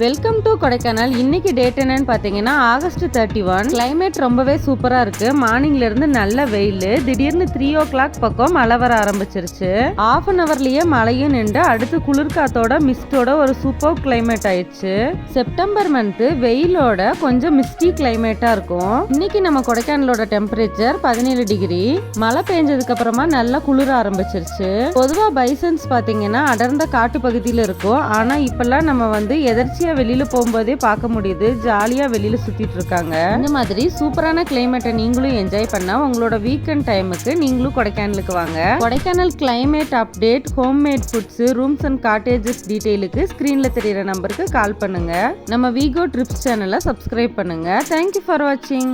Welcome to Kodaikanal. இன்னைக்கு date என்னன்னு பார்த்தீங்கன்னா ஆகஸ்ட் 31. கிளைமேட் ரொம்பவே சூப்பரா இருக்கு. மார்னிங்ல இருந்து நல்ல வெயில், திடீர்னு 3 o'clock பக்கம் மழை வர ஆரம்பிச்சிருச்சு. half an hourலயே மழையும் நின்று அடுத்து குளிர்காத்தோட மிஸ்டோட ஒரு சூப்பர் கிளைமேட் ஆயிடுச்சு. செப்டம்பர் மந்த் வெயிலோட கொஞ்சம் மிஸ்டி கிளைமேட்டா இருக்கும். இன்னைக்கு நம்ம கொடைக்கானலோட டெம்பரேச்சர் 17 டிகிரி. மழை பெஞ்சதுக்கு அப்புறமா நல்லா குளிர ஆரம்பிச்சிருச்சு. பொதுவா பைசன்ஸ் பாத்தீங்கன்னா அடர்ந்த காட்டு பகுதியில இருக்கும். ஆனா இப்பெல்லாம் நம்ம எதர்ச்சியா வெளியில போகும்போதே பார்க்க முடியுது. ஜாலியா வெளியில சுத்திட்டு இருக்காங்க. இந்த மாதிரி சூப்பரான கிளைமேட்டை நீங்களும் என்ஜாய் பண்ணா உங்களோட வீக்கெண்ட் டைமுக்கு நீங்களும் கொடைக்கானலுக்கு வாங்க. Kodaikanal climate update, homemade foods, rooms and cottages டீடைலுக்கு ஸ்கிரீன்ல தெரியுற நம்பருக்கு கால் பண்ணுங்க. நம்ம வீகோ ட்ரிப்ஸ் சேனலை சப்ஸ்கிரைப் பண்ணுங்க. தேங்க்யூ ஃபார் வாட்சிங்.